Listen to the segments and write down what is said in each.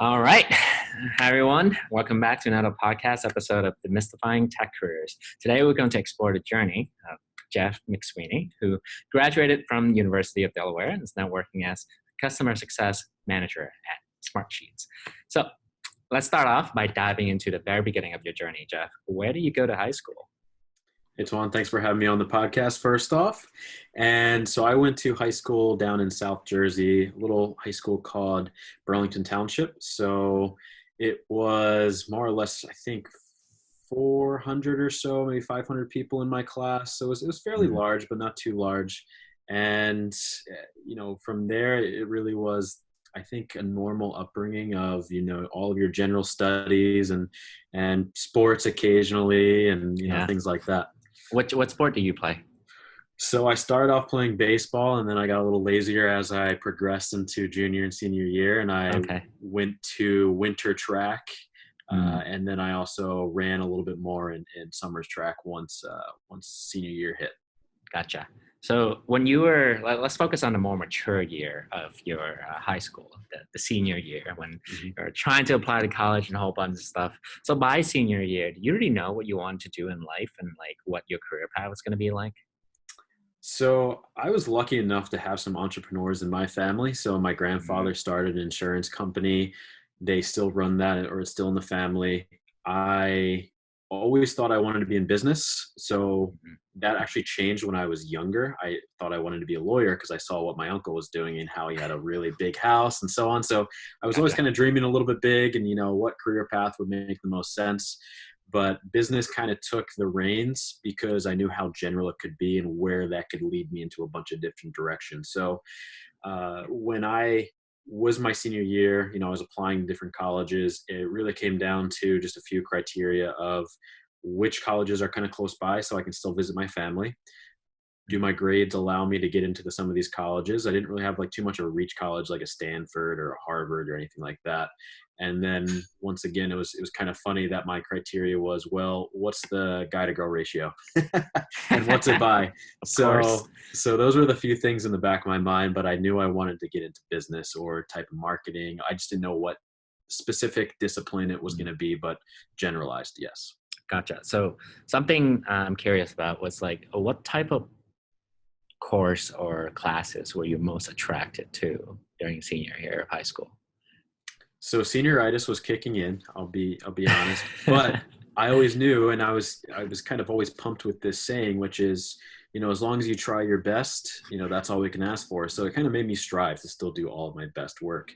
All right. Hi, everyone. Welcome back to another podcast episode of Demystifying Tech Careers. Today, we're going to explore the journey of Jeff McSweeney, who graduated from the University of Delaware and is now working as customer success manager at SmartSheets. So let's start off by diving into the very beginning of your journey, Jeff. Where did you go to high school? Hey, Tuan, thanks for having me on the podcast first off. And so I went to high school down in South Jersey, a little high school called Burlington Township. So it was more or less, I think, 400 or so, maybe 500 people in my class. So it was fairly large, but not too large. And, from there, it really was, I think, a normal upbringing of, all of your general studies and sports occasionally and, things like that. What sport do you play? So I started off playing baseball, and then I got a little lazier as I progressed into junior and senior year, and I went to winter track, and then I also ran a little bit more in summer's track once senior year hit. Gotcha. So when you were, let's focus on the more mature year of your high school, the senior year, when you're trying to apply to college and a whole bunch of stuff. So by senior year, do you already know what you wanted to do in life and like what your career path was going to be like? So I was lucky enough to have some entrepreneurs in my family. So my grandfather started an insurance company. They still run that, or it's still in the family. I always thought I wanted to be in business. So that actually changed when I was younger. I thought I wanted to be a lawyer because I saw what my uncle was doing and how he had a really big house and so on. So I was always kind of dreaming a little bit big and, what career path would make the most sense. But business kind of took the reins because I knew how general it could be and where that could lead me into a bunch of different directions. So when I was my senior year, I was applying to different colleges. It really came down to just a few criteria of which colleges are kind of close by so I can still visit my family. Do my grades allow me to get into some of these colleges? I didn't really have like too much of a reach college like a Stanford or a Harvard or anything like that. And then once again, it was kind of funny that my criteria was, well, what's the guy to girl ratio and what's it by? So those were the few things in the back of my mind, but I knew I wanted to get into business or type of marketing. I just didn't know what specific discipline it was going to be, but generalized, yes. Gotcha. So something I'm curious about was like, what type of course or classes were you most attracted to during senior year of high school? So senioritis was kicking in, I'll be honest, but I always knew, and I was kind of always pumped with this saying, which is, as long as you try your best, that's all we can ask for. So it kind of made me strive to still do all of my best work,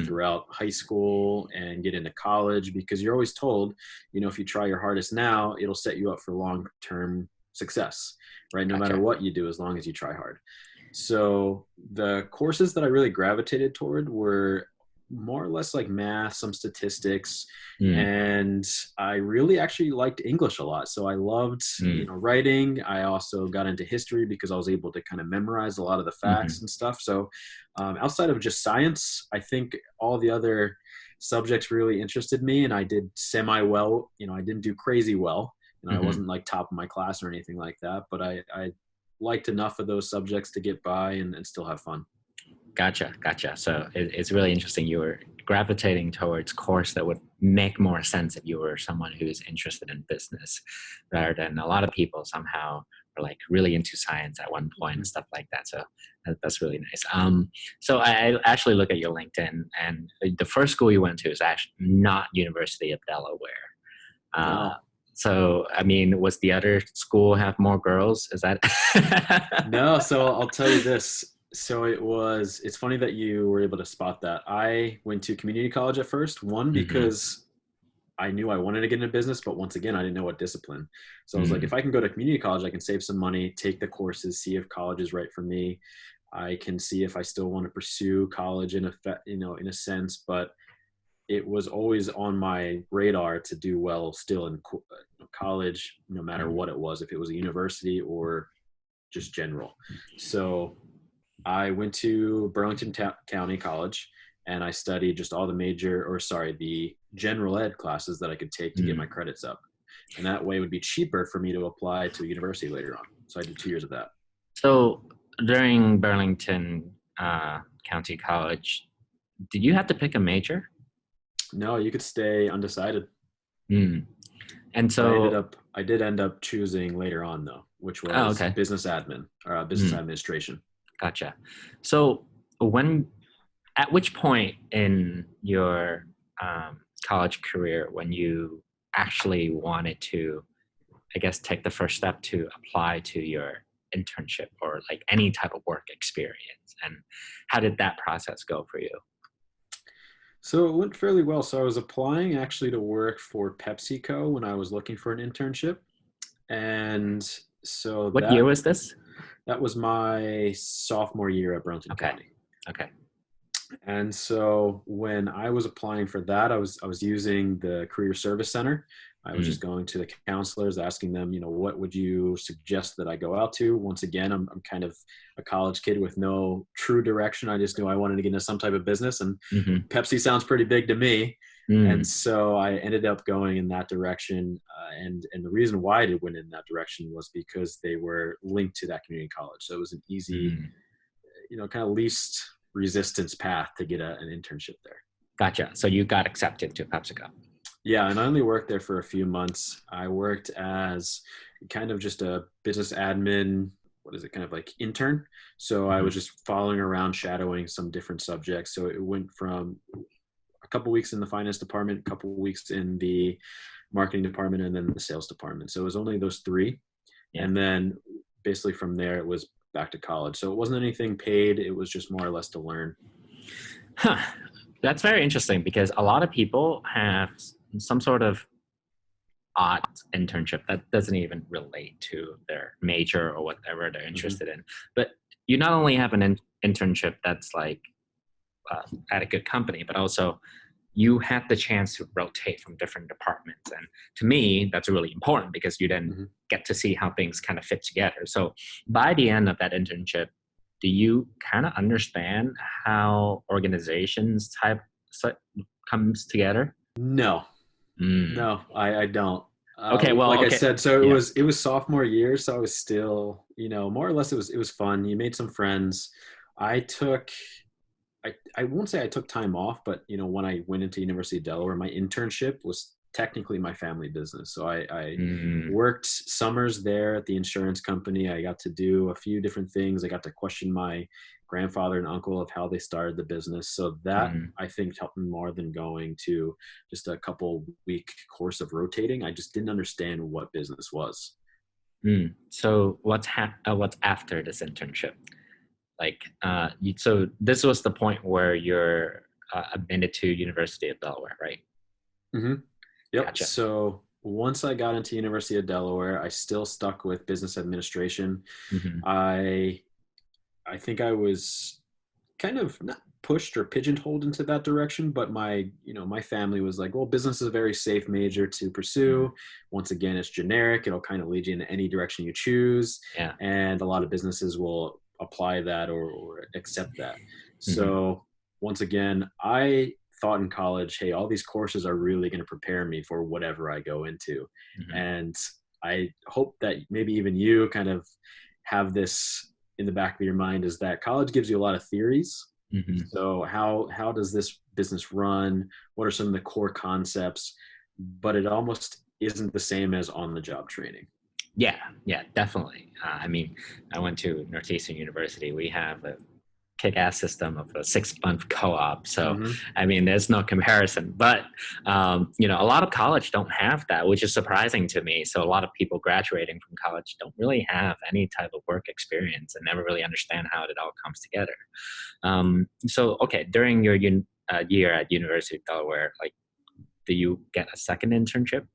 throughout high school and get into college, because you're always told, if you try your hardest now, it'll set you up for long-term success, right? No matter what you do, as long as you try hard. So the courses that I really gravitated toward were more or less like math, some statistics, and I really actually liked English a lot. So I loved, writing. I also got into history because I was able to kind of memorize a lot of the facts and stuff. So outside of just science, I think all the other subjects really interested me, and I did semi well. I didn't do crazy well. I wasn't like top of my class or anything like that, but I liked enough of those subjects to get by and still have fun. Gotcha. So it's really interesting. You were gravitating towards course that would make more sense if you were someone who's interested in business, rather than a lot of people somehow are like really into science at one point and stuff like that. So that's really nice. So I actually look at your LinkedIn, and the first school you went to is actually not University of Delaware. No. So, I mean, was the other school have more girls? Is that? No. So I'll tell you this. So it's funny that you were able to spot that. I went to community college at first, because I knew I wanted to get into business, but once again, I didn't know what discipline. So I was like, if I can go to community college, I can save some money, take the courses, see if college is right for me. I can see if I still want to pursue college in a sense, but it was always on my radar to do well still in college, no matter what it was, if it was a university or just general. So I went to Burlington County College, and I studied just all the general ed classes that I could take to get my credits up. And that way it would be cheaper for me to apply to a university later on. So I did 2 years of that. So during Burlington County College, did you have to pick a major? No, you could stay undecided. Mm. And But so, I did end up choosing later on though, which oh, was okay. business admin or business Mm, administration. gotcha. So when, at which point in your college career when you actually wanted to, I guess, take the first step to apply to your internship or like any type of work experience, and how did that process go for you? So it went fairly well. So I was applying actually to work for PepsiCo when I was looking for an internship. And so What year was this? that was my sophomore year at Brunton Okay. County. Okay. And so when I was applying for that, I was using the career service center. I was just Mm, going to the counselors, asking them, you know, what would you suggest that I go out to? Once again, I'm kind of a college kid with no true direction. I just knew I wanted to get into some type of business, and mm-hmm, Pepsi sounds pretty big to me. And mm, so I ended up going in that direction. And the reason why I went in that direction was because they were linked to that community college. So it was an easy, mm. you know, kind of least resistance path to get an internship there. Gotcha. So you got accepted to PepsiCo. Yeah, and I only worked there for a few months. I worked as kind of just a business admin, what is it, kind of like intern. So I was Hmm. just following around, shadowing some different subjects. So it went from a couple weeks in the finance department, a couple weeks in the marketing department, and then the sales department. So it was only those three. Yeah. And then basically from there, it was back to college. So it wasn't anything paid. It was just more or less to learn. Huh. That's very interesting because a lot of people have some sort of odd internship that doesn't even relate to their major or whatever they're Hmm. interested in. But you not only have an internship that's like at a good company, but also you had the chance to rotate from different departments. And to me, that's really important because you then Hmm. get to see how things kind of fit together. So by the end of that internship, do you kind of understand how organizations type comes together? No, Mm. no, I don't. Okay, well, Like I okay. said, so Yeah. it was sophomore year, so I was still, you know, more or less it was fun. You made some friends. I took I won't say I took time off, but you know, when I went into University of Delaware, my internship was technically my family business. So I Mm, worked summers there at the insurance company. I got to do a few different things. I got to question my grandfather and uncle of how they started the business. So that mm, I think helped me more than going to just a couple week course of rotating. I just didn't understand what business was. mm. So what's after this internship? Like, so this was the point where you're admitted to University of Delaware, right? Hmm. Yep. Gotcha. So once I got into University of Delaware, I still stuck with business administration. Hmm. I I think I was kind of not pushed or pigeonholed into that direction, but my, you know, my family was like, well, business is a very safe major to pursue. Mm. Once again, it's generic. It'll kind of lead you in any direction you choose. Yeah. And a lot of businesses will apply that or accept that. Hmm. So once again, I thought in college, hey, all these courses are really going to prepare me for whatever I go into. Hmm. And I hope that maybe even you kind of have this in the back of your mind, is that college gives you a lot of theories. Hmm. So how does this business run? What are some of the core concepts? But it almost isn't the same as on the job training. Yeah, yeah, definitely. I mean, I went to Northeastern University. We have a kick-ass system of a 6-month co-op. So, Hmm. I mean, there's no comparison. But a lot of college don't have that, which is surprising to me. So, a lot of people graduating from college don't really have any type of work experience and never really understand how it all comes together. So, okay, during your year at University of Delaware, like, do you get a second internship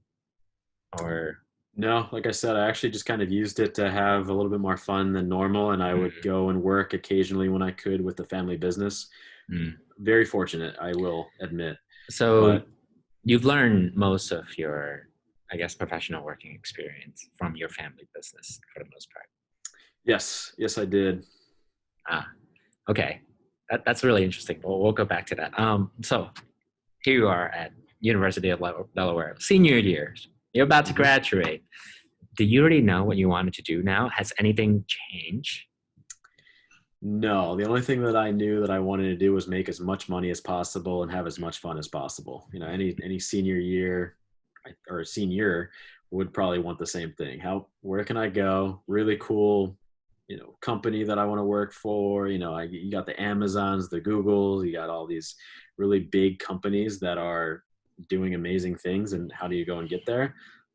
or? No, like I said, I actually just kind of used it to have a little bit more fun than normal, and I would Mm, go and work occasionally when I could with the family business. mm. Very fortunate, I will admit. So But you've learned most of your, I guess, professional working experience from your family business for the most part. yes, yes, I did. Ah, okay. That's really interesting. We'll go back to that. So here you are at University of Delaware, senior years. You're about to Hmm. graduate. Do you already know what you wanted to do now? Has anything changed? No, the only thing that I knew that I wanted to do was make as much money as possible and have as much fun as possible. You know, any senior year or senior would probably want the same thing. Where can I go? Really cool, company that I want to work for. You got the Amazons, the Googles, you got all these really big companies that are doing amazing things. And how do you go and get there?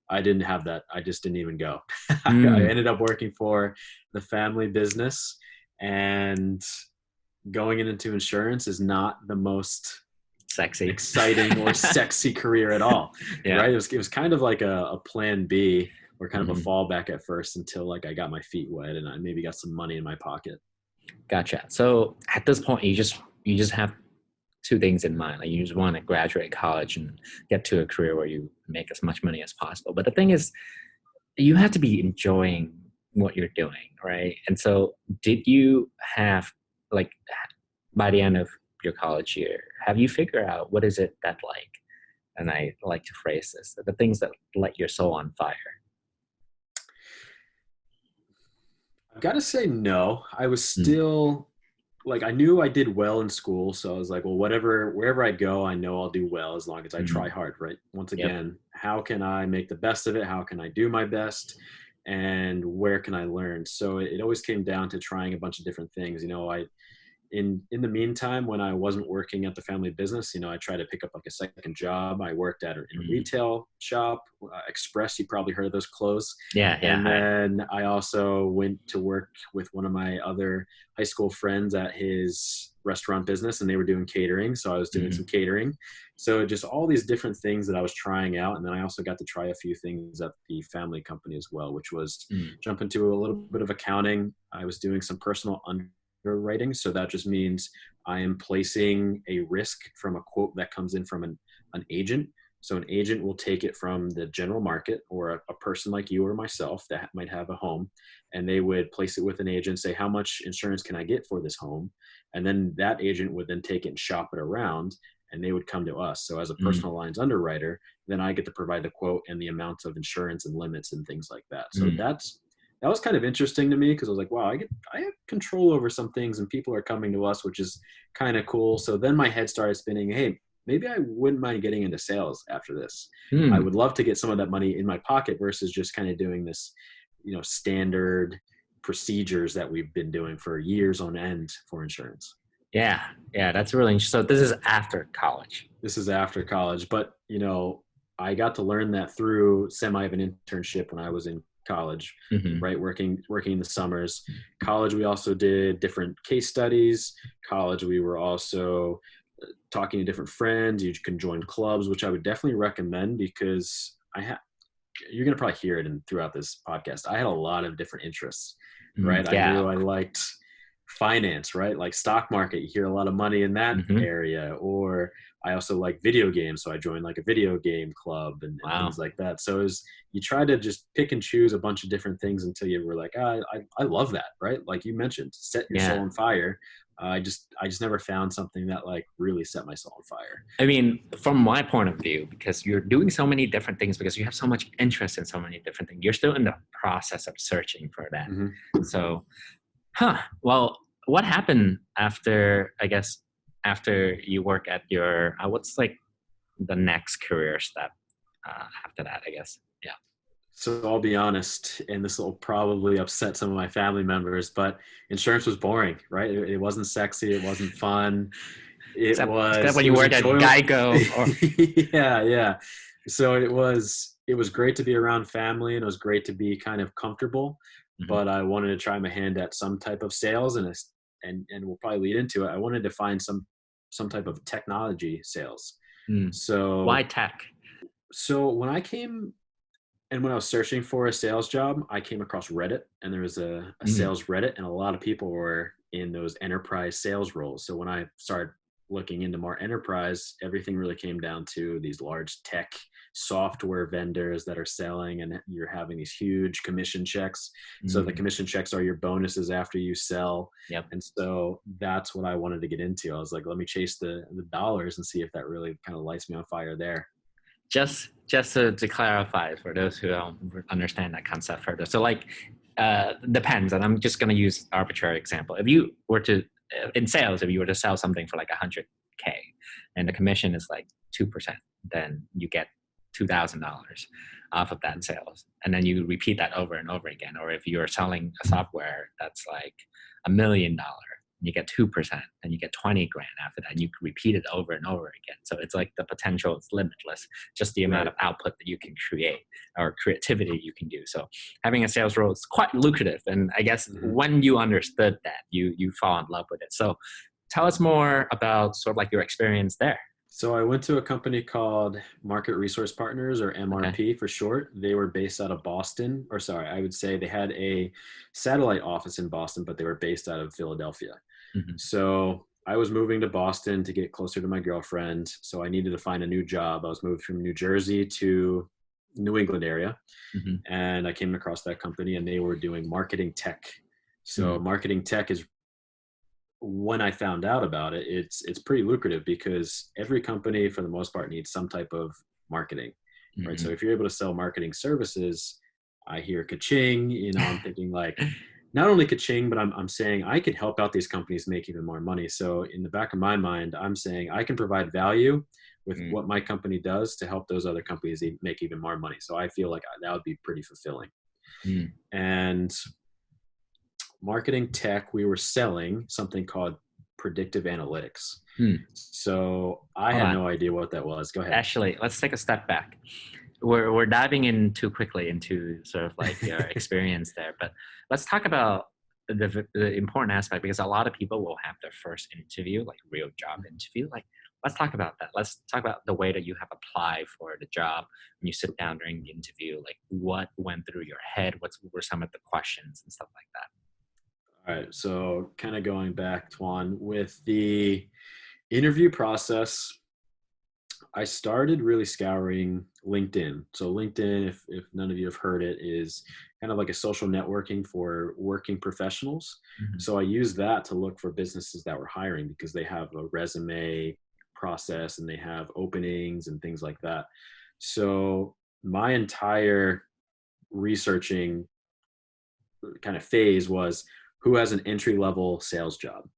I didn't have that. I just didn't even go. I Mm, ended up working for the family business, and going into insurance is not the most sexy. exciting or sexy career at all, Yeah. right? It was kind of like a plan B, or kind of a Hmm. fallback at first, until like I got my feet wet and I maybe got some money in my pocket. Gotcha. So at this point, you just have two things in mind. Like you just want to graduate college and get to a career where you make as much money as possible. But the thing is, you have to be enjoying what you're doing, right? And so, did you have like by the end of your college year, have you figured out what is it that like? And I like to phrase this: the things that light your soul on fire. I've got to say no. I was Mm, still like, I knew I did well in school, so I was like, well, wherever I go, I know I'll do well as long as I try mhm. hard, right? Once Yep. again, how can I make the best of it? How can I do my best? And where can I learn? So it always came down to trying a bunch of different things. I in the meantime, when I wasn't working at the family business, I tried to pick up like a second job. I worked in a Mm. retail shop, Express. You probably heard of those clothes. Yeah, yeah. And then I also went to work with one of my other high school friends at his restaurant business, and they were doing catering. So I was doing Mhm. some catering. So just all these different things that I was trying out. And then I also got to try a few things at the family company as well, which was Mm. jump into a little bit of accounting. I was doing some personal underwriting. So that just means I am placing a risk from a quote that comes in from an agent. So an agent will take it from the general market, or a person like you or myself that might have a home, and they would place it with an agent, say, how much insurance can I get for this home? And then that agent would then take it and shop it around, and they would come to us. So as a Mm. personal lines underwriter, then I get to provide the quote and the amount of insurance and limits and things like that. So Mm. that was kind of interesting to me, because I was like, wow, I have control over some things, and people are coming to us, which is kind of cool. So then my head started spinning. Hey, maybe I wouldn't mind getting into sales after this. I Mm. would love to get some of that money in my pocket versus just kind of doing this, standard procedures that we've been doing for years on end for insurance. Yeah, yeah. That's really interesting. So this is after college. This is after college, but I got to learn that through semi of an internship when I was in college, Hmm. right? Working in the summers. College, we also did different case studies. College, we were also talking to different friends. You can join clubs, which I would definitely recommend, because you're going to probably hear it throughout this podcast. I had a lot of different interests, Mm. right? I Yeah. knew I liked finance, right? Like stock market, you hear a lot of money in that Hmm. area. Or I also like video games. So I joined like a video game club, and Wow. things like that. So you try to just pick and choose a bunch of different things until you were like, I love that, right? Like you mentioned, set your Yeah. soul on fire. I just never found something that like really set my soul on fire. I mean, from my point of view, because you're doing so many different things, because you have so much interest in so many different things, you're still in the process of searching for that. Hmm. So, well, what happened after, I guess, after you work at your, what's like the next career step after that, I guess? Yeah. So I'll be honest, and this will probably upset some of my family members, but insurance was boring, right? It wasn't sexy. It wasn't fun. It Except was, when it you was work at enjoyable. Geico or, Yeah, yeah. So it was great to be around family, and it was great to be kind of comfortable, Mhm. but I wanted to try my hand at some type of sales, and we'll probably lead into it. I wanted to find some type of technology sales. Mm. Why So tech? when I came and when I was searching for a sales job, I came across Reddit, and there was a Mm. sales Reddit, and a lot of people were in those enterprise sales roles. So when I started looking into more enterprise, everything really came down to these large tech software vendors that are selling, and you're having these huge commission checks. So the Mm. commission checks are your bonuses after you sell. Yep. And so that's what I wanted to get into. I was like, let me chase the dollars and see if that really kind of lights me on fire there. Just to clarify for those who don't understand that concept further. So like Depends, and I'm just going to use arbitrary example. If you were to in sales, if you were to sell something for like 100K, and the commission is like 2%, then you get $2,000 off of that sales, and then you repeat that over and over again. Or if you're selling a software that's like $1 million, you get 2%, and you get 20 grand after that. And you can repeat it over and over again. So it's like the potential is limitless, just the amount Right. of output that you can create or creativity you can do. So having a sales role is quite lucrative. And I guess Mhm. when you understood that, you fall in love with it. So tell us more about sort of like your experience there. So I went to a company called Market Resource Partners, or Okay. MRP for short. They were based out of Boston, or sorry, I would say they had a satellite office in Boston, but they were based out of Philadelphia. Hmm. So I was moving to Boston to get closer to my girlfriend. So I needed to find a new job. I was moved from New Jersey to New England area, Hmm. and I came across that company, and they were doing marketing tech. So Hmm. marketing tech is, when I found out about it, it's pretty lucrative because every company for the most part needs some type of marketing, right? So Hmm. if you're able to sell marketing services, I hear ka-ching, I'm thinking like, not only ka-ching, but I'm saying I could help out these companies make even more money. So in the back of my mind, I'm saying I can provide value with Mm. what my company does to help those other companies make even more money. So I feel like that would be pretty fulfilling. Mm. And marketing tech, we were selling something called predictive analytics. Mm. So I Hold had on. no idea what that was. Go ahead. Actually, let's take a step back. We're diving in too quickly into sort of like your experience there, but let's talk about the important aspect, because a lot of people will have their first interview, like real job interview. Like, let's talk about that. Let's talk about the way that you have applied for the job when you sit down during the interview. Like, what went through your head? What were some of the questions and stuff like that? All right. So kind of going back, Tuan, with the interview process, I started really scouring LinkedIn. So LinkedIn, if none of you have heard it, is kind of like a social networking for working professionals. Mhm. So I used that to look for businesses that were hiring because they have a resume process and they have openings and things like that. So my entire researching kind of phase was who has an entry level sales job.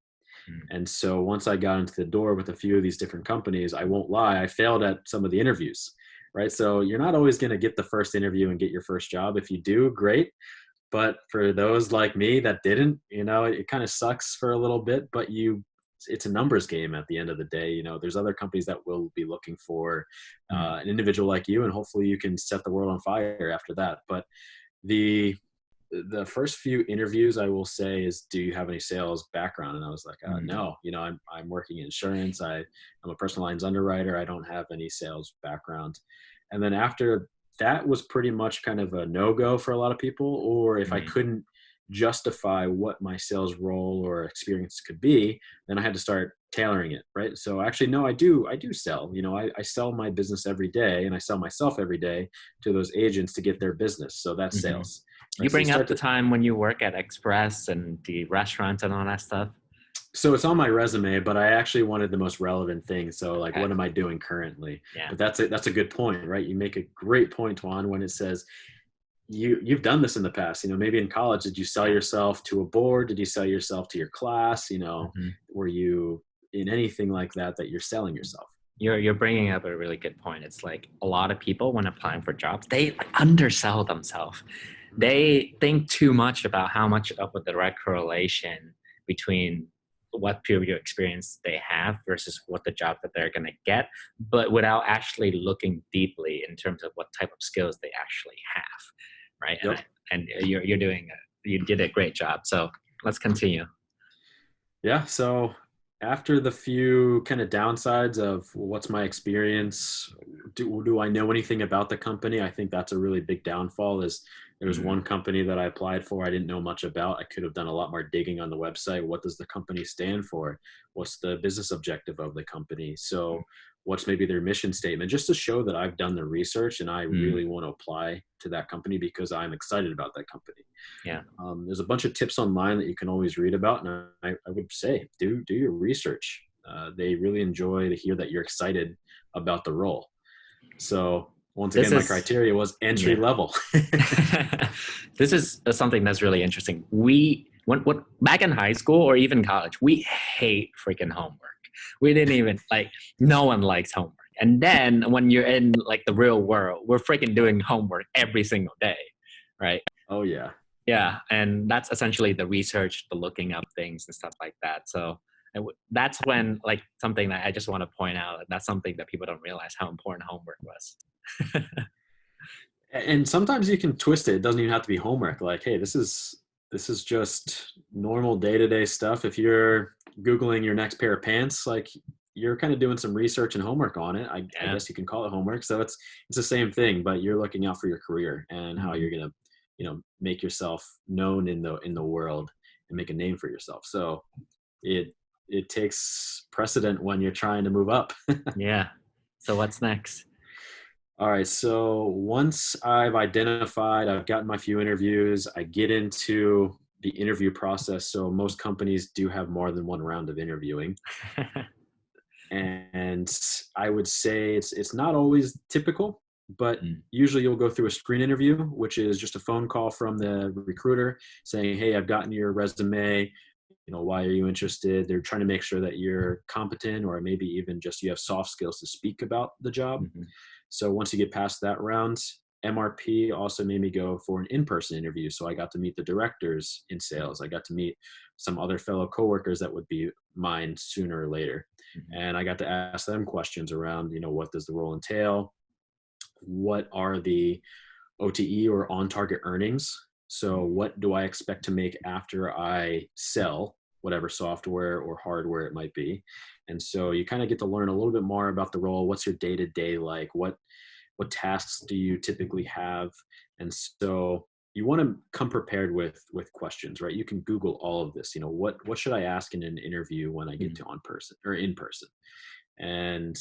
Mm. And so once I got into the door with a few of these different companies, I won't lie, I failed at some of the interviews, right? So you're not always going to get the first interview and get your first job. If you do, great. But for those like me that didn't, it kind of sucks for a little bit, but it's a numbers game at the end of the day. There's other companies that will be looking for Mm. an individual like you, and hopefully you can set the world on fire after that. But the the first few interviews, I will say, is, do you have any sales background? And I was like, Mm. no, I'm working in insurance. I'm a personal lines underwriter. I don't have any sales background. And then after that was pretty much kind of a no-go for a lot of people. Or if I Mm. couldn't justify what my sales role or experience could be, then I had to start tailoring it. Right. So actually, no, I do sell, I sell my business every day, and I sell myself every day to those agents to get their business. So that's Hmm. sales. You Right. So you bring start up the to, time when you work at Express and the restaurants and all that stuff. so it's on my resume, but I actually wanted the most relevant thing. So like, Okay. what am I doing currently? Yeah. But that's a good point, right? You make a great point, Tuan, when it says you've done this in the past. Maybe in college, did you sell Yeah. yourself to a board? Did you sell yourself to your class? Hmm. Were you in anything like that you're selling yourself? You're bringing up a really good point. It's like a lot of people when applying for jobs, they like undersell themselves. Mhm. They think too much about how much of a direct correlation between what previous experience they have versus what the job that they're going to get, but without actually looking deeply in terms of what type of skills they actually have, right? Yep. And you did a great job. So let's continue. Yeah. So after the few kind of downsides of what's my experience, do I know anything about the company? I think that's a really big downfall. Is there's Mm. one company that I applied for I didn't know much about. I could have done a lot more digging on the website. What does the company stand for? What's the business objective of the company? So what's maybe their mission statement, just to show that I've done the research and I Mm. really want to apply to that company because I'm excited about that company. Yeah. There's a bunch of tips online that you can always read about, and I would say do your research. They really enjoy to hear that you're excited about the role. So Once This again, my is, criteria was entry yeah. level. This is something that's really interesting. When back in high school or even college, we hate freaking homework. We didn't even like, no one likes homework. And then when you're in like the real world, we're freaking doing homework every single day, right? Oh yeah. Yeah, and that's essentially the research, the looking up things and stuff like that. So that's when like something that I just want to point out. That's something that people don't realize how important homework was. And sometimes you can twist it. It doesn't even have to be homework. Like, hey, this is just normal day-to-day stuff. If you're Googling your next pair of pants, like you're kind of doing some research and homework on it. I Yeah. guess you can call it homework. So it's the same thing, but you're looking out for your career and how you're gonna, make yourself known in the world and make a name for yourself. So it takes precedent when you're trying to move up. Yeah. So what's next? All right. So once I've gotten my few interviews, I get into the interview process. So most companies do have more than one round of interviewing. And I would say it's not always typical, but Mm. usually you'll go through a screen interview, which is just a phone call from the recruiter saying, hey, I've gotten your resume. Why are you interested? They're trying to make sure that you're competent, or maybe even just you have soft skills to speak about the job. Mhm. So once you get past that round, MRP also made me go for an in-person interview. So I got to meet the directors in sales. I got to meet some other fellow coworkers that would be mine sooner or later. Mhm. And I got to ask them questions around, what does the role entail? What are the OTE or on target earnings? So what do I expect to make after I sell whatever software or hardware it might be? And so you kind of get to learn a little bit more about the role. What's your day to day like? What tasks do you typically have? And so you want to come prepared with questions, right? You can Google all of this. What should I ask in an interview when I get to on person or in person? And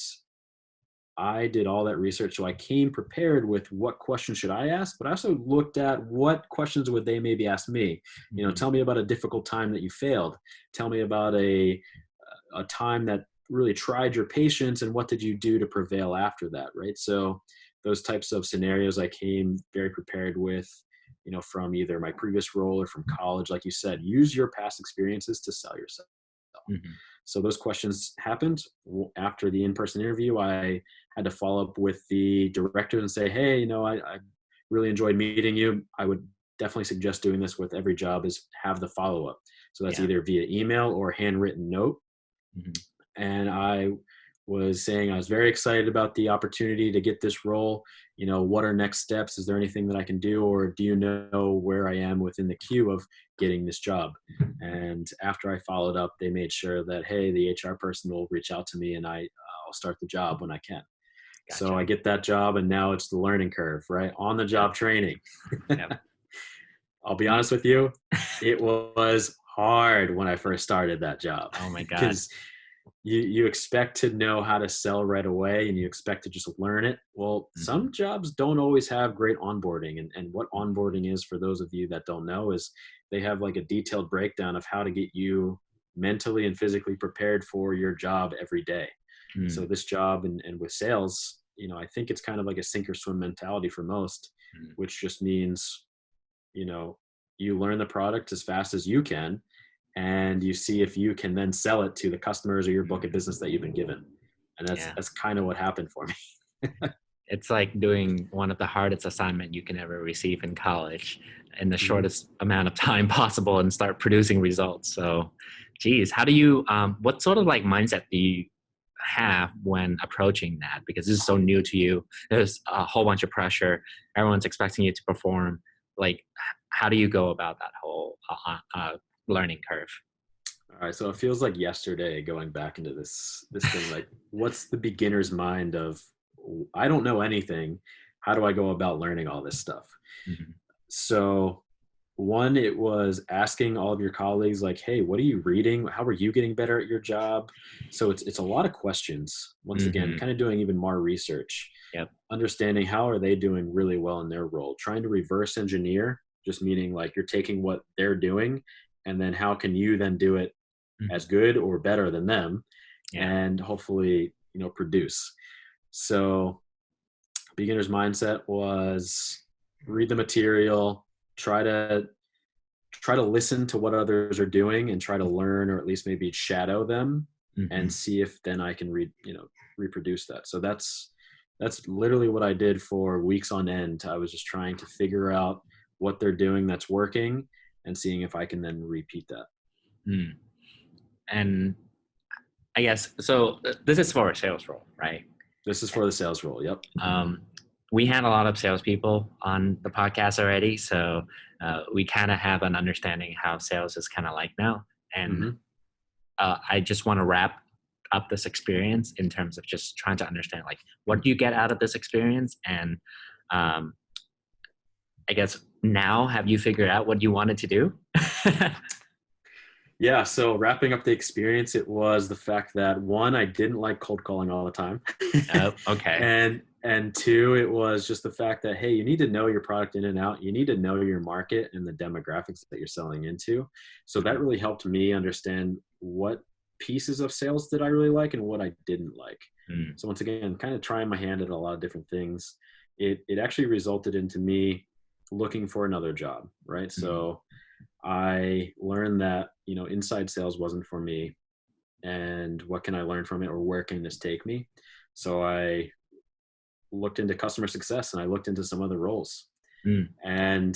I did all that research, so I came prepared with what questions should I ask, but I also looked at what questions would they maybe ask me. Mhm. Tell me about a difficult time that you failed. Tell me about a time that really tried your patience, and what did you do to prevail after that, right? So those types of scenarios I came very prepared with, from either my previous role or from college. Like you said, use your past experiences to sell yourself. Mhm. So those questions happened. After the in-person interview, I had to follow up with the director and say, hey, I really enjoyed meeting you. I would definitely suggest doing this with every job, is have the follow-up. So that's Yeah. either via email or handwritten note. Mhm. And I was saying I was very excited about the opportunity to get this role. What are next steps? Is there anything that I can do, or do you know where I am within the queue of getting this job? And after I followed up, they made sure that, hey, the HR person will reach out to me, and I'll start the job when I can. So Gotcha. I get that job, and now it's the learning curve, right? On the Yep. job training. Yep. I'll be You, honest with you, it was hard when I first started that job oh my God. because you expect to know how to sell right away, and you expect to just learn it. Well, Mhm. some jobs don't always have great onboarding, and what onboarding is, for those of you that don't know, is they have like a detailed breakdown of how to get you mentally and physically prepared for your job every day. So Mm. this job and with sales, I think it's kind of like a sink or swim mentality for most, Mm. which just means, you know, you learn the product as fast as you can, and you see if you can then sell it to the customers or your book of business that you've been given. And that's Yeah. that's kind of what happened for me. It's like doing one of the hardest assignment you can ever receive in college in the Mhm. shortest amount of time possible and start producing results. So, geez, how do you, what sort of like mindset do you have when approaching that? Because this is so new to you. There's a whole bunch of pressure. Everyone's expecting you to perform. Like, how do you go about that whole learning curve? All right, so it feels like yesterday going back into this thing. Like, what's the beginner's mind of, I don't know anything. How do I go about learning all this stuff? Mhm. So one, it was asking all of your colleagues, like, hey, what are you reading? How are you getting better at your job? So it's a lot of questions. Once again, Mhm. kind of doing even more research, Yep. understanding how are they doing really well in their role, trying to reverse engineer, just meaning like you're taking what they're doing, and then how can you then do it as Mhm. good or better than them, Yeah. and hopefully, produce. So beginner's mindset was read the material, try to listen to what others are doing and try to learn, or at least maybe shadow them and Hmm. see if then I can reproduce that. So that's literally what I did for weeks on end. I was just trying to figure out what they're doing that's working and seeing if I can then repeat that. Mm. And I guess so. This is for a sales role, right? This is for the sales role. Yep. Um, we had a lot of salespeople on the podcast already, so we kind of have an understanding how sales is kind of like now. And Hmm. I just want to wrap up this experience in terms of just trying to understand, like, what do you get out of this experience? And um, I guess now, have you figured out what you wanted to do? Yeah. So wrapping up the experience, it was the fact that one, I didn't like cold calling all the time. Oh, okay. And two, it was just the fact that, hey, you need to know your product in and out. You need to know your market and the demographics that you're selling into. So that really helped me understand what pieces of sales did I really like and what I didn't like. Mm, So once again, kind of trying my hand at a lot of different things. It actually resulted into me looking for another job, right? mm, So I learned that, inside sales wasn't for me, and what can I learn from it, or where can this take me? So I looked into customer success and I looked into some other roles. mm. And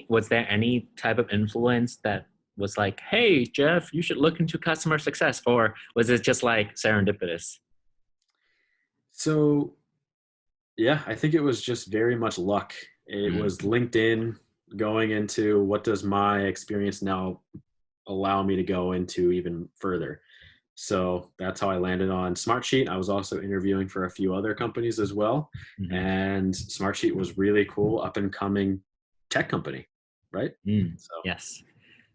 Was there any type of influence that was like, hey, Jeff, you should look into customer success? Or was it just like serendipitous? so, yeah, I think it was just very much luck. It Mm, was LinkedIn going into what does my experience now allow me to go into even further. So that's how I landed on SmartSheet. I was also interviewing for a few other companies as well. mhm, And SmartSheet was really cool, up and coming tech company, right? mm, So, yes.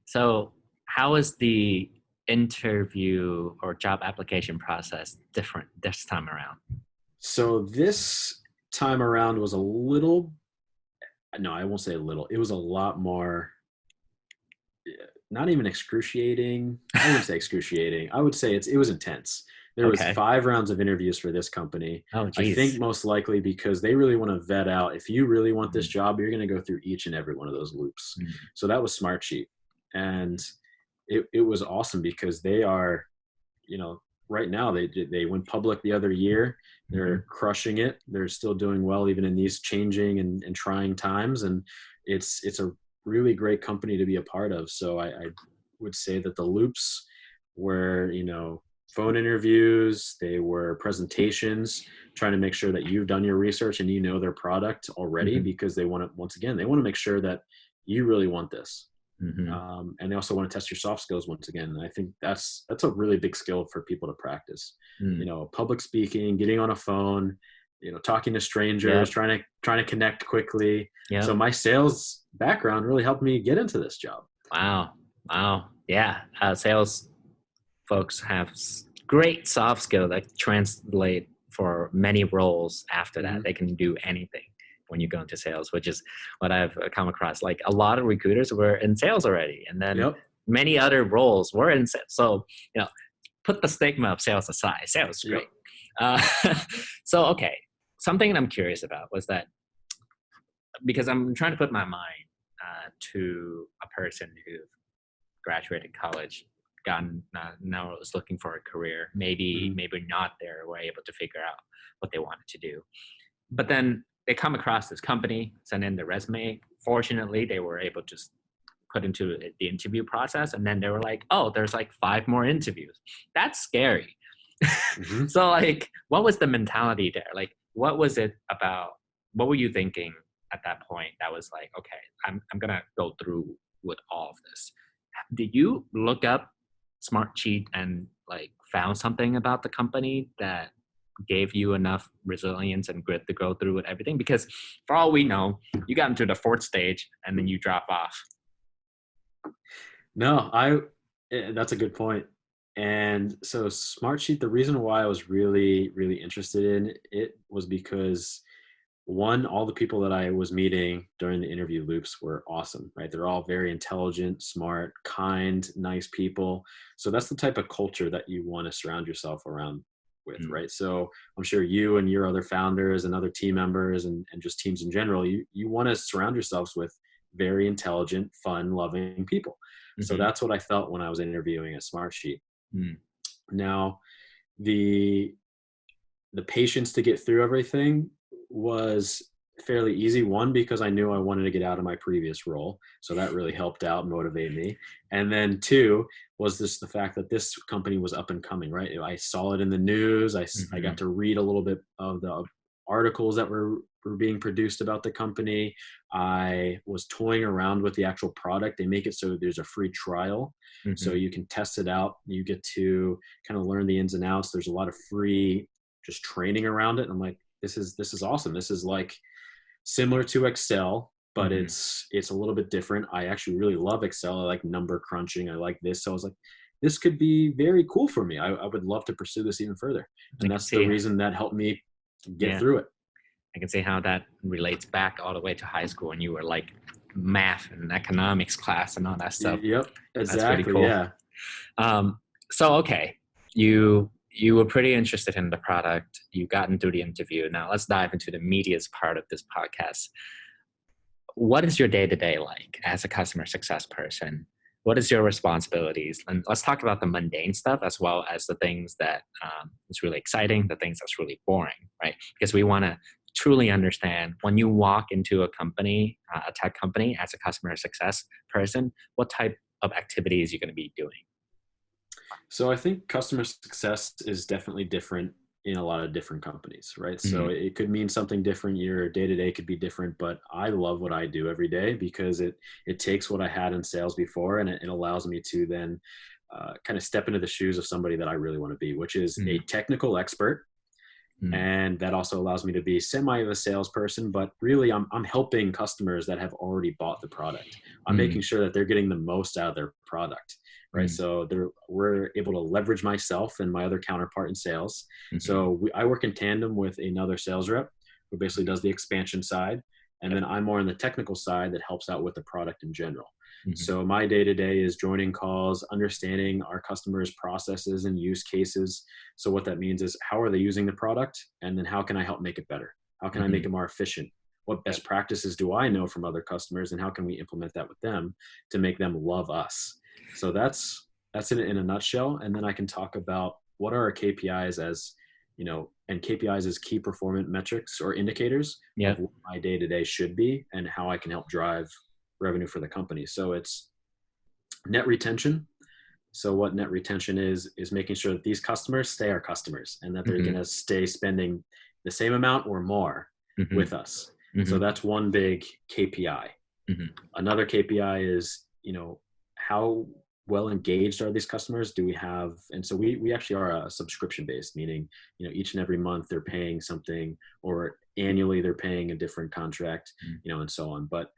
So how is the interview or job application process different this time around? so this time around was a little, no, I won't say a little. It was a lot more, not even excruciating. I wouldn't say excruciating. I would say it was intense. There was Okay. 5 rounds of interviews for this company. Oh, I think geez. most likely because they really want to vet out, if you really want this Mm, job, you're going to go through each and every one of those loops. mm, So that was Smartsheet. And it was awesome because they are, you know, right now they went public the other year. mhm, They're crushing it. They're still doing well even in these changing and trying times. And it's a really great company to be a part of. So I would say that the loops were, phone interviews, they were presentations, trying to make sure that you've done your research and you know their product already, mhm, because they want to, once again, they want to make sure that you really want this. mhm, And they also want to test your soft skills once again. And I think that's a really big skill for people to practice. mm. Public speaking, getting on a phone, talking to strangers, Yep. trying to connect quickly. So Yep. my sales background really helped me get into this job. Wow. Wow. Yeah. Sales folks have great soft skill that translate for many roles after that. Hmm. They can do anything when you go into sales, which is what I've come across. Like a lot of recruiters were in sales already, and then Yep. many other roles were in sales. So, put the stigma of sales aside. Sales is Yep. great. Uh, so, okay. Something I'm curious about was that because I'm trying to put my mind to a person who graduated college, gotten now was looking for a career. Hmm. Maybe not. They were able to figure out what they wanted to do, but then they come across this company, send in their resume. Fortunately, they were able to put into the interview process, and then they were like, "Oh, there's like 5 more interviews." That's scary. Hmm. So, like, what was the mentality there? Like, what was it about? What were you thinking at that point that was like, okay, I'm gonna go through with all of this? Did you look up Smartsheet and like found something about the company that gave you enough resilience and grit to go through with everything? Because for all we know, you got into the fourth stage and then you drop off. No, that's a good point. And so Smartsheet, the reason why I was really, really interested in it was because one, all the people that I was meeting during the interview loops were awesome, right? They're all very intelligent, smart, kind, nice people. So that's the type of culture that you want to surround yourself around. with, Mm. right? So I'm sure you and your other founders and other team members and just teams in general, you want to surround yourselves with very intelligent, fun, loving people. So Mm-hmm. that's what I felt when I was interviewing at SmartSheet. Mm. Now, the patience to get through everything was fairly easy. One, because I knew I wanted to get out of my previous role, so that really helped out motivate me. And then two was this the fact that this company was up and coming, right? I saw it in the news. I Mm-hmm. got to read a little bit of the articles that were being produced about the company. I was toying around with the actual product. They make it so there's a free trial, so Mm-hmm. you can test it out. You get to kind of learn the ins and outs. There's a lot of free just training around it. And I'm like, this is awesome. This is like similar to Excel, but Mm-hmm. it's a little bit different. I actually really love Excel. I like number crunching. I like this. So I was like, this could be very cool for me. I would love to pursue this even further. I And can that's the see. reason that helped me get Yeah. through it. I can see how that relates back all the way to high school, and you were like math and economics class and all that stuff. Yep, That's pretty exactly. cool. Yeah. So okay, you were pretty interested in the product. You got into the interview. Now let's dive into the meatiest part of this podcast. What is your day to day like as a customer success person? What is your responsibilities? And let's talk about the mundane stuff as well as the things that is really exciting, the things that's really boring, right? Because we want to truly understand when you walk into a company, a tech company, as a customer success person, what type of activities you're going to be doing. So I think customer success is definitely different in a lot of different companies, right? So Mm-hmm. it could mean something different. Your day to day could be different, but I love what I do every day because it takes what I had in sales before and it allows me to then kind of step into the shoes of somebody that I really want to be, which is a technical expert. Mm-hmm. And that also allows me to be semi of a salesperson, but really I'm helping customers that have already bought the product. I'm making sure that they're getting the most out of their product, right? Mm-hmm. So we're able to leverage myself and my other counterpart in sales. Mm-hmm. So I work in tandem with another sales rep who basically does the expansion side. And Yep. then I'm more on the technical side that helps out with the product in general. Mm-hmm. So my day to day is joining calls, understanding our customers' processes and use cases. So what that means is how are they using the product? And then how can I help make it better? How can I Mm-hmm. make it more efficient? What Yep. best practices do I know from other customers and how can we implement that with them to make them love us? So that's it in a nutshell. And then I can talk about what are our KPIs as, and KPIs as key performance metrics or indicators of Yep. what my day to day should be and how I can help drive revenue for the company. So it's net retention. So what net retention is making sure that these customers stay our customers and that they're Mm-hmm. going to stay spending the same amount or more Mm-hmm. with us. So Mm-hmm. that's one big KPI. Mm-hmm. Another KPI is, how well engaged are these customers? Do we have, and so we actually are a subscription based, meaning, each and every month they're paying something or annually they're paying a different contract, and so on. But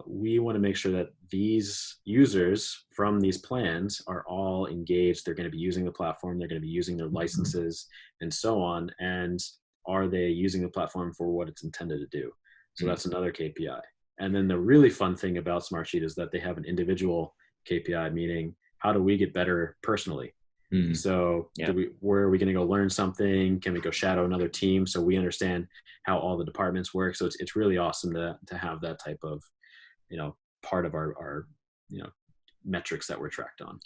we want to make sure that these users from these plans are all engaged. They're going to be using the platform. They're going to be using their licenses and so on. And are they using the platform for what it's intended to do? So that's another KPI. And then the really fun thing about SmartSheet is that they have an individual KPI, meaning how do we get better personally? Mm-hmm. So Yep. where are we going to go learn something? Can we go shadow another team so we understand how all the departments work? So it's really awesome to have that type of part of our metrics that we're tracked on.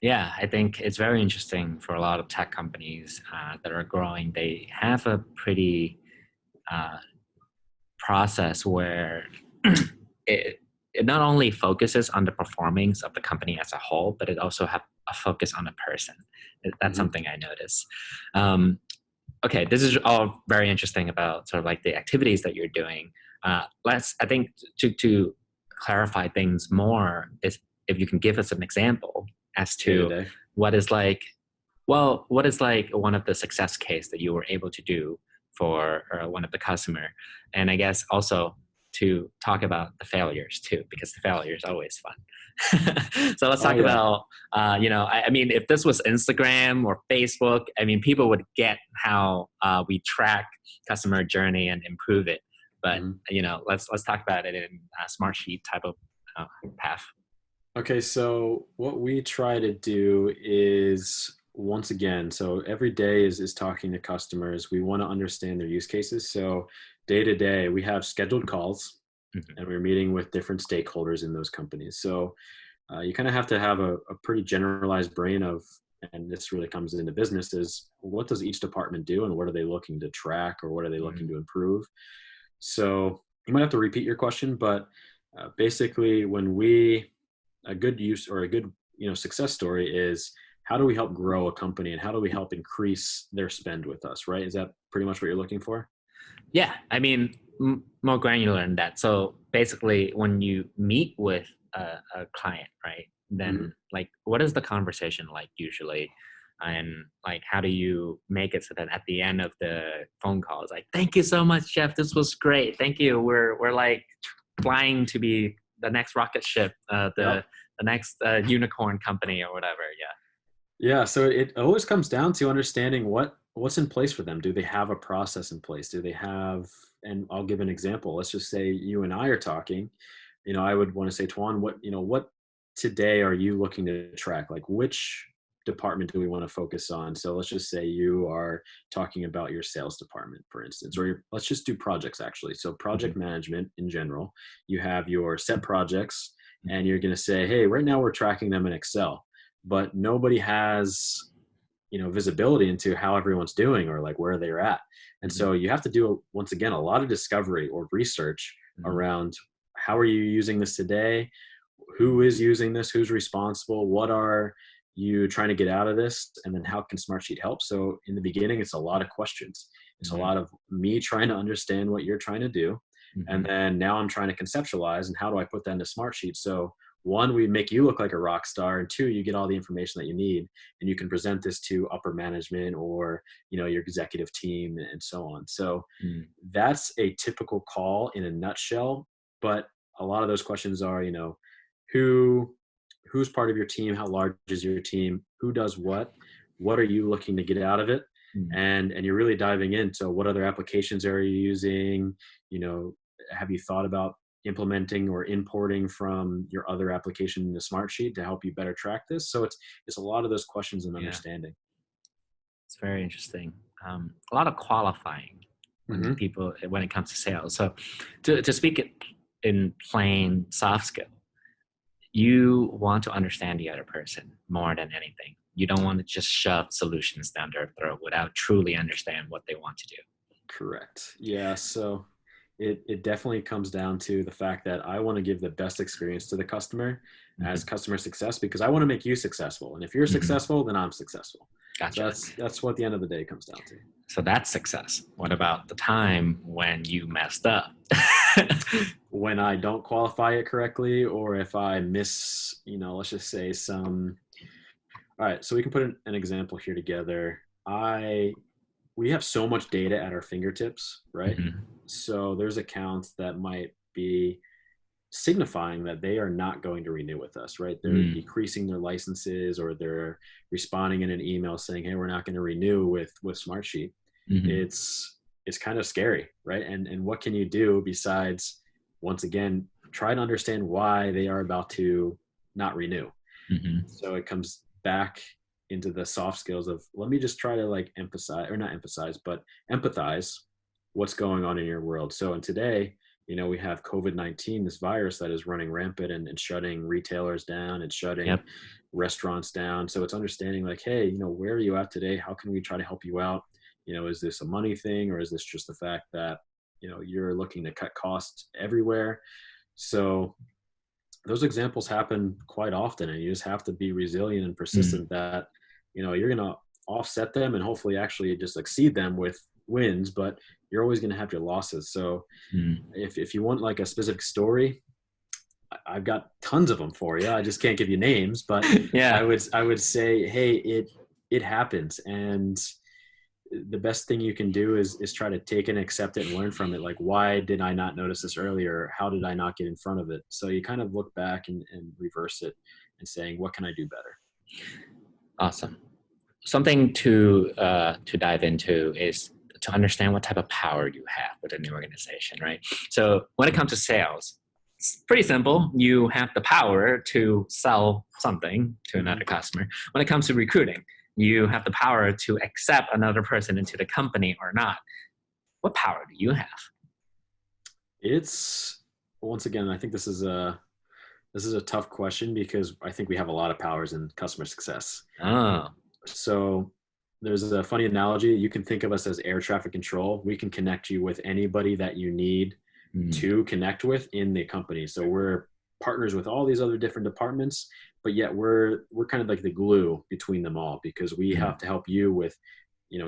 Yeah, I think it's very interesting for a lot of tech companies that are growing. They have a pretty process where it, it not only focuses on the performance of the company as a whole, but it also have a focus on the person. That's something I notice. Okay, this is all very interesting about sort of like the activities that you're doing. I think to clarify things more is if you can give us an example as to Day-to-day. what is like one of the success case that you were able to do for one of the customer, and I guess also to talk about the failures too, because the failure is always fun. So let's talk about, I mean, if this was Instagram or Facebook, I mean, people would get how we track customer journey and improve it. But let's talk about it in a SmartSheet type of path. Okay, so what we try to do is once again, so every day is talking to customers. We want to understand their use cases. So day to day, we have scheduled calls Mhm. and we're meeting with different stakeholders in those companies. So you kind of have to have a pretty generalized brain of, and this really comes into business, is what does each department do and what are they looking to track or what are they looking Mm, to improve? So you might have to repeat your question, but basically when a good use or a good, success story is how do we help grow a company and how do we help increase their spend with us, right? Is that pretty much what you're looking for? yeah, I mean, more granular than that. So basically, when you meet with a client, right, Hmm. then like, what is the conversation like usually? And like, how do you make it so that at the end of the phone call, it's like, thank you so much, Jeff. This was great. Thank you. We're like flying to be the next rocket ship, Yep. the next unicorn company or whatever. Yeah. Yeah, so it always comes down to understanding what's in place for them. Do they have a process in place? Do they have, and I'll give an example. Let's just say you and I are talking. I would want to say, Tuan, what today are you looking to track? Like which department do we want to focus on? So let's just say you are talking about your sales department, for instance, or let's just do projects actually. So project Mhm. management in general, you have your set projects Mhm. and you're going to say, hey, right now we're tracking them in Excel, but nobody has visibility into how everyone's doing or like where they're at. And Mhm. so you have to do, once again, a lot of discovery or research Mhm. around how are you using this today, who is using this, who's responsible, what are you trying to get out of this, and then how can Smartsheet help. So in the beginning it's a lot of questions, it's a Mhm. lot of me trying to understand what you're trying to do, and Mhm. then now I'm trying to conceptualize and how do I put that into Smartsheet. So one, we make you look like a rock star, and two, you get all the information that you need and you can present this to upper management or your executive team and so on. So Mhm. that's a typical call in a nutshell. But a lot of those questions are, who who's part of your team, how large is your team, who does what are you looking to get out of it, Mhm. and you're really diving into what other applications are you using, you know have you thought about implementing or importing from your other application in the Smartsheet to help you better track this. So it's a lot of those questions and Yeah. understanding. It's very interesting. A lot of qualifying Hmm. when it comes to sales. So, to speak it in plain soft skill, you want to understand the other person more than anything. You don't want to just shove solutions down their throat without truly understand what they want to do. Correct. Yeah. So it definitely comes down to the fact that I want to give the best experience to the customer as Hmm. customer success because I want to make you successful. And if you're Hmm. successful, then I'm successful. So Gotcha. that's what the end of the day comes down to. So that's success. What about the time when you messed up? When I don't qualify it correctly, or if I miss, let's just say some. All right, so we can put an example here together. We have so much data at our fingertips, right? Hmm. So there's accounts that might be signifying that they are not going to renew with us, right? They're Mm. decreasing their licenses or they're responding in an email saying, "Hey, we're not going to renew with Smartsheet." Hmm. It's kind of scary, right? And what can you do besides once again try to understand why they are about to not renew? Hmm. So it comes back into the soft skills of let me just try to like emphasize or not emphasize, but empathize what's going on in your world. So, and today, we have COVID-19, this virus that is running rampant and shutting retailers down and shutting Yep. restaurants down. So it's understanding like, hey, where are you at today? How can we try to help you out? Is this a money thing or is this just the fact that, you're looking to cut costs everywhere? So those examples happen quite often and you just have to be resilient and Mm. persistent that you're going to offset them and hopefully actually just exceed them with wins, but you're always going to have your losses. So Mm. if you want like a specific story, I've got tons of them for you. I just can't give you names, but i Yeah. would i would say, hey, it happens, and the best thing you can do is try to take and accept it and learn from it. Like, why did I not notice this earlier? How did I not get in front of it? So you kind of look back and reverse it and saying, what can I do better? Awesome. Something to dive into is to understand what type of power you have within the organization, right? So when it comes to sales, it's pretty simple. You have the power to sell something to another customer. When it comes to recruiting, you have the power to accept another person into the company or not. What power do you have? It's, once again, I think this is a tough question because I think we have a lot of powers in customer success. Oh. So there's a funny analogy. You can think of us as air traffic control. We can connect you with anybody that you need to connect with in the company. So we're partners with all these other different departments, but yet we're kind of like the glue between them all, because we have to help you with,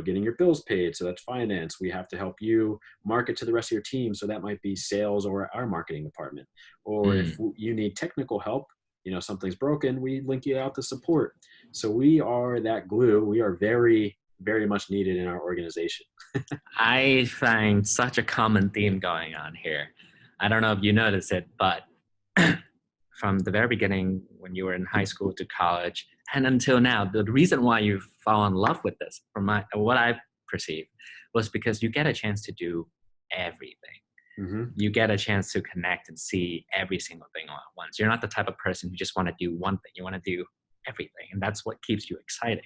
getting your bills paid. So that's finance. We have to help you market to the rest of your team. So that might be sales or our marketing department. Or if you need technical help, something's broken, we link you out to support. So we are that glue. We are very, very much needed in our organization. I find such a common theme going on here. I don't know if you notice it, but from the very beginning, when you were in high school to college and until now, the reason why you fall in love with this, from what I perceive, was because you get a chance to do everything. You get a chance to connect and see every single thing all at once. You're not the type of person who just want to do one thing. You want to do everything, and that's what keeps you exciting.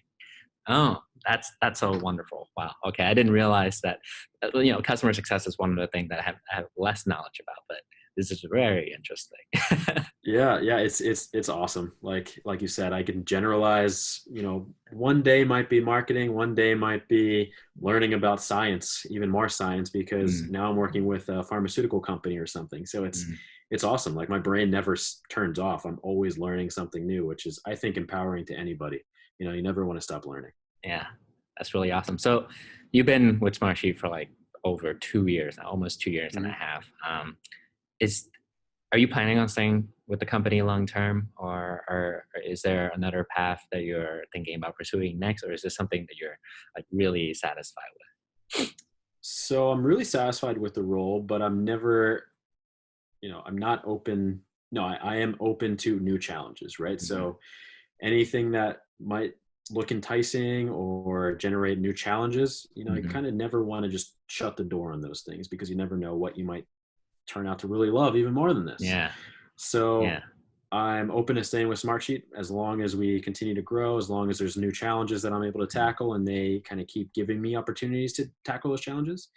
Oh, that's so wonderful. Wow. Okay, I didn't realize that. Customer success is one of the things that I have less knowledge about, but this is very interesting. Yeah, it's awesome. Like you said, I can generalize. One day might be marketing, one day might be learning about science, even more science, because now I'm working with a pharmaceutical company or something. So it's awesome. Like my brain never turns off. I'm always learning something new, which is, I think, empowering to anybody. You never want to stop learning. Yeah, that's really awesome. So you've been with SmartSheet for like over 2 years now, almost 2 years and a half. Are you planning on staying with the company long term, or is there another path that you're thinking about pursuing next, or is this something that you're like really satisfied with? So I'm really satisfied with the role, but I'm never, I'm not open. No, I am open to new challenges, right? So anything that might look enticing or generate new challenges, you kind of never want to just shut the door on those things, because you never know what you might turn out to really love even more than this. Yeah. So I'm open to staying with SmartSheet as long as we continue to grow, as long as there's new challenges that I'm able to tackle and they kind of keep giving me opportunities to tackle those challenges.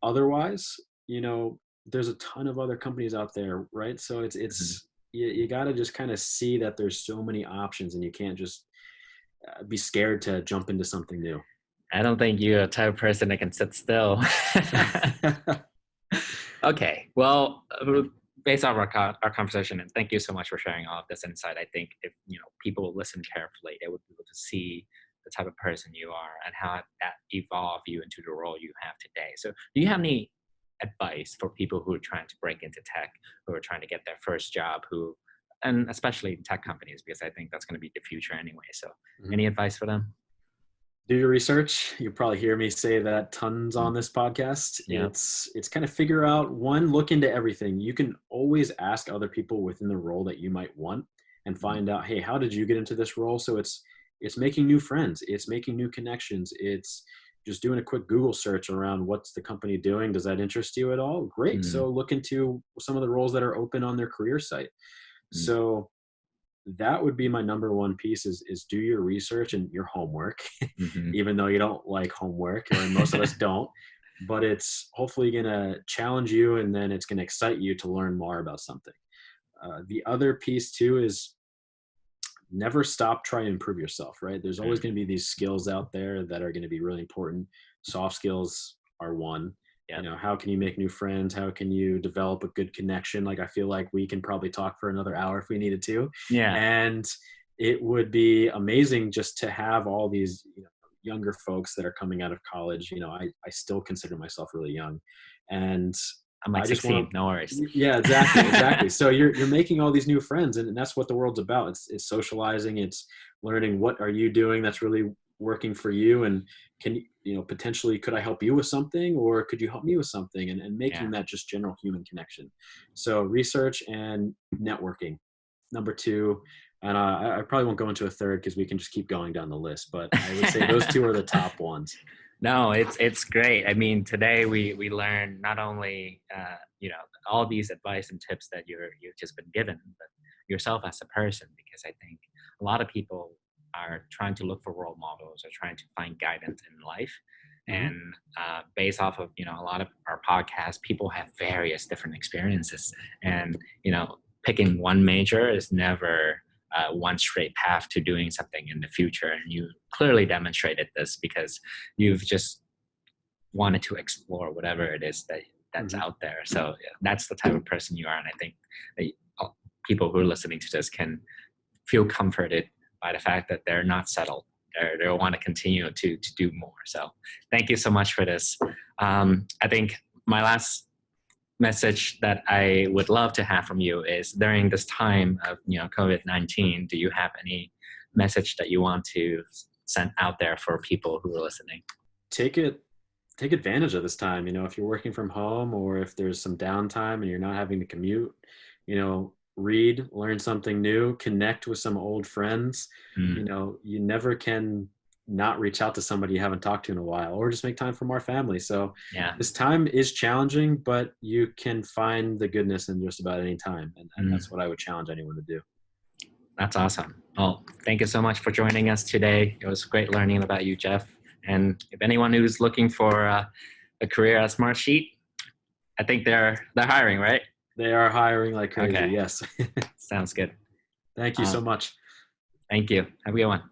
Otherwise, there's a ton of other companies out there, right? So it's you got to just kind of see that there's so many options, and you can't just be scared to jump into something new. I don't think you're a type of person that can sit still. Okay, well, based off our conversation, and thank you so much for sharing all of this insight. I think if people listen carefully, they would be able to see the type of person you are and how that evolved you into the role you have today. So, do you have any advice for people who are trying to break into tech, who are trying to get their first job, and especially tech companies, because I think that's going to be the future anyway. So, any advice for them? Do your research. You'll probably hear me say that tons on this podcast. Yeah. It's kind of figure out, look into everything. You can always ask other people within the role that you might want and find out, hey, how did you get into this role? So it's making new friends. It's making new connections. It's just doing a quick Google search around what's the company doing. Does that interest you at all? Great. So look into some of the roles that are open on their career site. So that would be my number one piece is do your research and your homework, even though you don't like homework, or most of us don't, but it's hopefully going to challenge you, and then it's going to excite you to learn more about something. The other piece too is never stop trying to improve yourself, right? There's always going to be these skills out there that are going to be really important. Soft skills are one. How can you make new friends? How can you develop a good connection? Like, I feel like we can probably talk for another hour if we needed to. Yeah. And it would be amazing just to have all these younger folks that are coming out of college. I still consider myself really young, and I'm like 16, no worries. Yeah, exactly. So you're making all these new friends, and that's what the world's about. It's socializing. It's learning, what are you doing that's really working for you, and can potentially, could I help you with something, or could you help me with something, and making that just general human connection. So research and networking, number two. And I probably won't go into a third because we can just keep going down the list, but I would say those two are the top ones. No, it's great. I mean, today we learned not only all these advice and tips that you've just been given, but yourself as a person, because I think a lot of people are trying to look for role models or trying to find guidance in life. Mm-hmm. And based off of a lot of our podcasts, people have various different experiences, and picking one major is never one straight path to doing something in the future. And you clearly demonstrated this because you've just wanted to explore whatever it is that's Mm-hmm. out there. So yeah, that's the type of person you are, and I think that people who are listening to this can feel comforted by the fact that they're not settled. They want to continue to do more. So thank you so much for this. I think my last message that I would love to have from you is, during this time of COVID-19, do you have any message that you want to send out there for people who are listening? Take advantage of this time. If you're working from home, or if there's some downtime and you're not having to commute, read, learn something new, connect with some old friends. Mm, You never can not reach out to somebody you haven't talked to in a while, or just make time for more family. So yeah. this time is challenging, but you can find the goodness in just about any time. And Mm. that's what I would challenge anyone to do. That's awesome. Well, thank you so much for joining us today. It was great learning about you, Jeff. And if anyone who's looking for a career at SmartSheet, I think they're hiring, right? They are hiring like crazy. Okay, Yes. sounds good. Thank you so Um, much. Thank you. Have a good one.